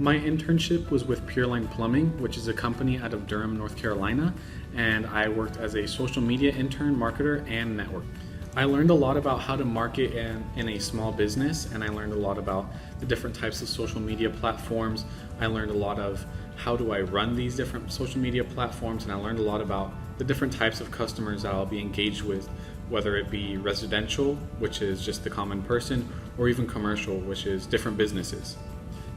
My internship was with Pure Line Plumbing, which is a company out of Durham, North Carolina, and I worked as a social media intern, marketer, and network. I learned a lot about how to market in a small business, and I learned a lot about the different types of social media platforms. I learned a lot of how do I run these different social media platforms, and I learned a lot about the different types of customers that I'll be engaged with, whether it be residential, which is just the common person, or even commercial, which is different businesses.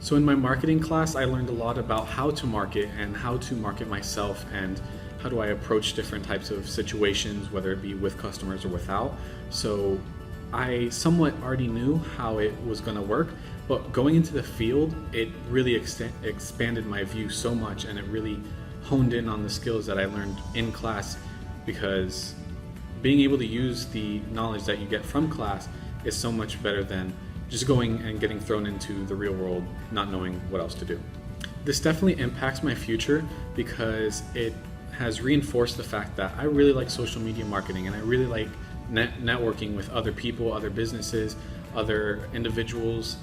So in my marketing class, I learned a lot about how to market and how to market myself and how do I approach different types of situations, whether it be with customers or without. So I somewhat already knew how it was going to work, but going into the field, it really expanded my view so much, and it really honed in on the skills that I learned in class, because being able to use the knowledge that you get from class is so much better than just going and getting thrown into the real world, not knowing what else to do. This definitely impacts my future because it has reinforced the fact that I really like social media marketing, and I really like networking with other people, other businesses, other individuals.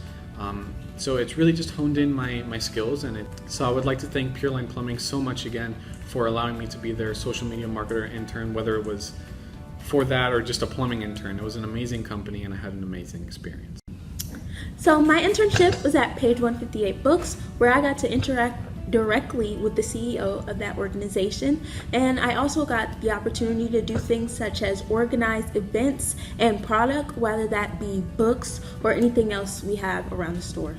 So it's really just honed in my skills, so I would like to thank Pure Line Plumbing so much again for allowing me to be their social media marketer intern, whether it was for that or just a plumbing intern. It was an amazing company and I had an amazing experience. So my internship was at Page 158 Books, where I got to interact directly with the CEO of that organization, and I also got the opportunity to do things such as organize events and product, whether that be books or anything else we have around the store.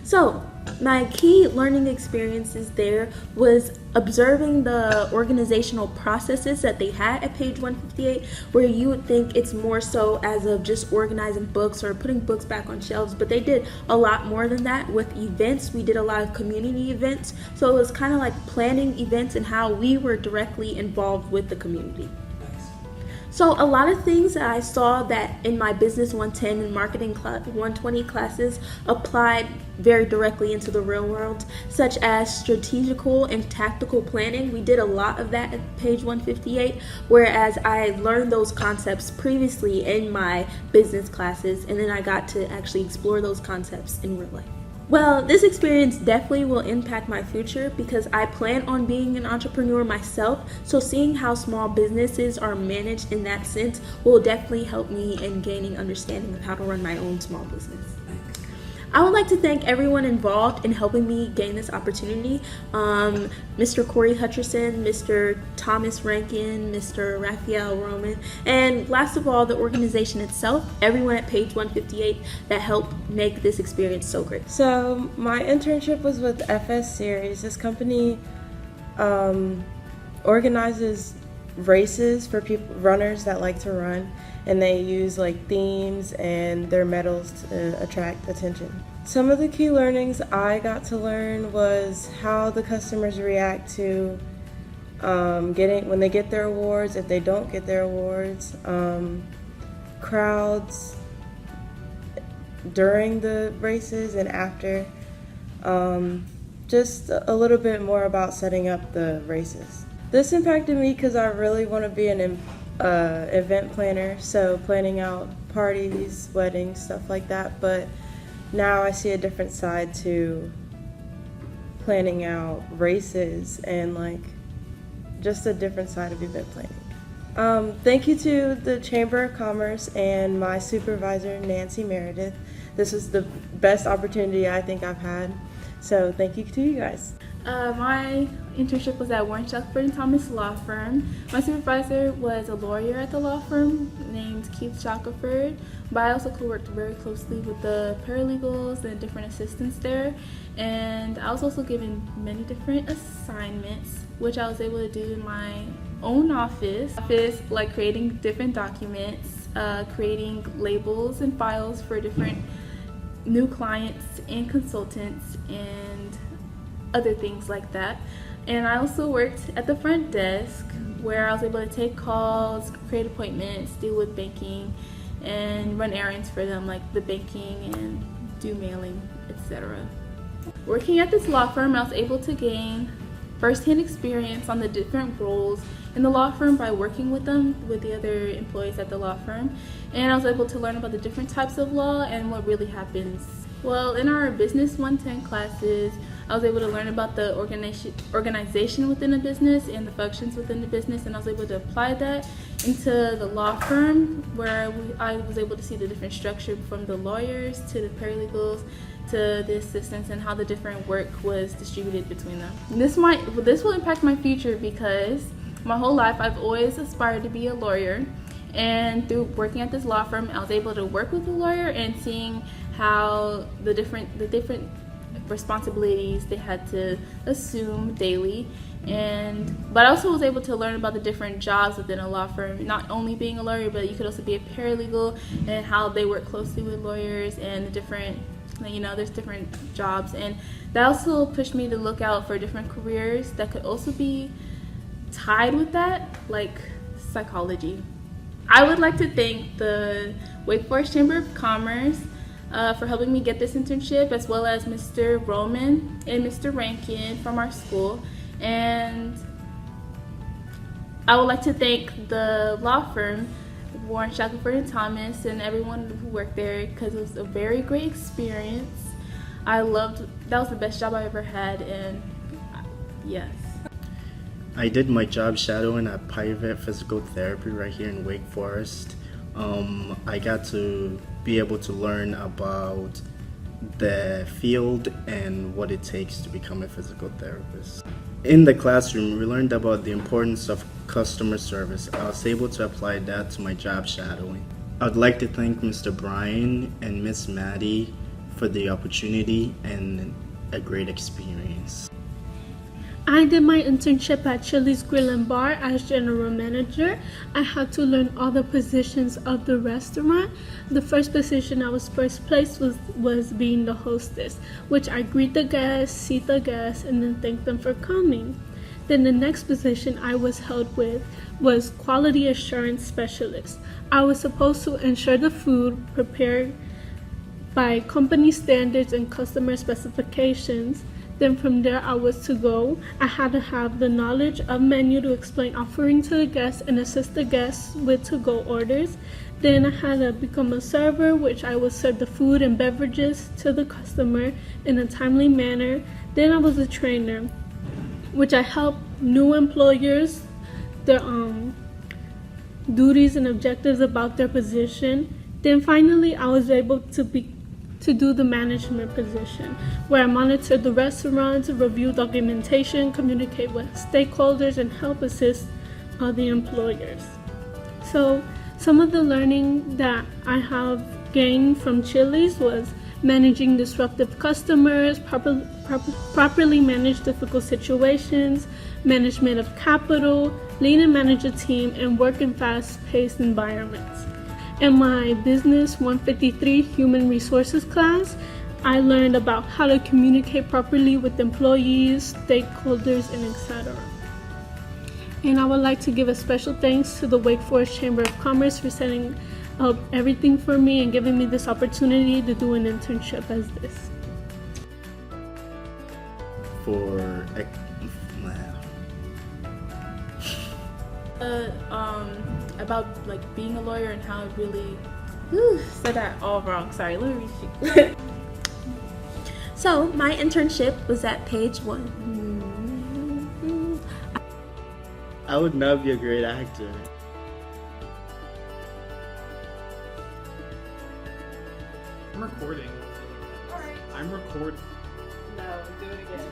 So my key learning experiences there was observing the organizational processes that they had at Page 158, where you would think it's more so as of just organizing books or putting books back on shelves, but they did a lot more than that with events. We did a lot of community events, so it was kind of like planning events and how we were directly involved with the community. So a lot of things that I saw that in my Business 110 and Marketing 120 classes applied very directly into the real world, such as strategical and tactical planning. We did a lot of that at Page 158, whereas I learned those concepts previously in my business classes, and then I got to actually explore those concepts in real life. Well, this experience definitely will impact my future because I plan on being an entrepreneur myself, so seeing how small businesses are managed in that sense will definitely help me in gaining understanding of how to run my own small business. I would like to thank everyone involved in helping me gain this opportunity. Mr. Corey Hutcherson, Mr. Thomas Rankin, Mr. Raphael Roman, and last of all, the organization itself, everyone at Page 158 that helped make this experience so great. So my internship was with FS Series. This company organizes races for runners that like to run, and they use like themes and their medals to attract attention. Some of the key learnings I got to learn was how the customers react to when they get their awards, if they don't get their awards, crowds during the races and after, just a little bit more about setting up the races. This impacted me because I really want to be an event planner, so planning out parties, weddings, stuff like that, but now I see a different side to planning out races and like just a different side of event planning. Thank you to the Chamber of Commerce and my supervisor, Nancy Meredith. This was the best opportunity I think I've had, so thank you to you guys. My internship was at Warren Shuckford & Thomas Law Firm. My supervisor was a lawyer at the law firm named Keith Shackelford, but I also worked very closely with the paralegals and different assistants there. And I was also given many different assignments, which I was able to do in my own office, like creating different documents, creating labels and files for different new clients and consultants, and other things like that. And I also worked at the front desk where I was able to take calls, create appointments, deal with banking, and run errands for them like the banking and do mailing, etc. Working at this law firm, I was able to gain first-hand experience on the different roles in the law firm by working with the other employees at the law firm, and I was able to learn about the different types of law and what really happens Well, in our Business 110 classes, I was able to learn about the organization within a business and the functions within the business, and I was able to apply that into the law firm, where I was able to see the different structure from the lawyers to the paralegals to the assistants and how the different work was distributed between them. This will impact my future because my whole life I've always aspired to be a lawyer, and through working at this law firm, I was able to work with a lawyer and seeing how the different responsibilities they had to assume daily, but I also was able to learn about the different jobs within a law firm, not only being a lawyer, but you could also be a paralegal and how they work closely with lawyers and the different, there's different jobs, and that also pushed me to look out for different careers that could also be tied with that, like psychology. I would like to thank the Wake Forest Chamber of Commerce for helping me get this internship, as well as Mr. Roman and Mr. Rankin from our school. And I would like to thank the law firm, Warren, Shackelford and Thomas, and everyone who worked there, because it was a very great experience. That was the best job I ever had, and yes. I did my job shadowing at Private Physical Therapy right here in Wake Forest. I got to be able to learn about the field and what it takes to become a physical therapist. In the classroom, we learned about the importance of customer service. I was able to apply that to my job shadowing. I'd like to thank Mr. Brian and Miss Maddie for the opportunity and a great experience. I did my internship at Chili's Grill and Bar as general manager. I had to learn all the positions of the restaurant. The first position I was first placed was being the hostess, which I greet the guests, seat the guests, and then thank them for coming. Then the next position I was held with was quality assurance specialist. I was supposed to ensure the food prepared by company standards and customer specifications. Then from there I was to go. I had to have the knowledge of menu to explain offering to the guests and assist the guests with to-go orders. Then I had to become a server, which I would serve the food and beverages to the customer in a timely manner. Then I was a trainer, which I helped new employers, their duties and objectives about their position. Then finally I was able to do the management position, where I monitor the restaurants, review documentation, communicate with stakeholders, and help assist the employers. So some of the learning that I have gained from Chili's was managing disruptive customers, properly manage difficult situations, management of capital, lead and manage a team, and work in fast-paced environments. In my Business 153 Human Resources class, I learned about how to communicate properly with employees, stakeholders, and etc. And I would like to give a special thanks to the Wake Forest Chamber of Commerce for setting up everything for me and giving me this opportunity to do an internship as this. About being a lawyer and how it really said that all wrong. Sorry, let me repeat. So my internship was at Page 1. I would not be a great actor. I'm recording. Alright. I'm recording. No, do it again.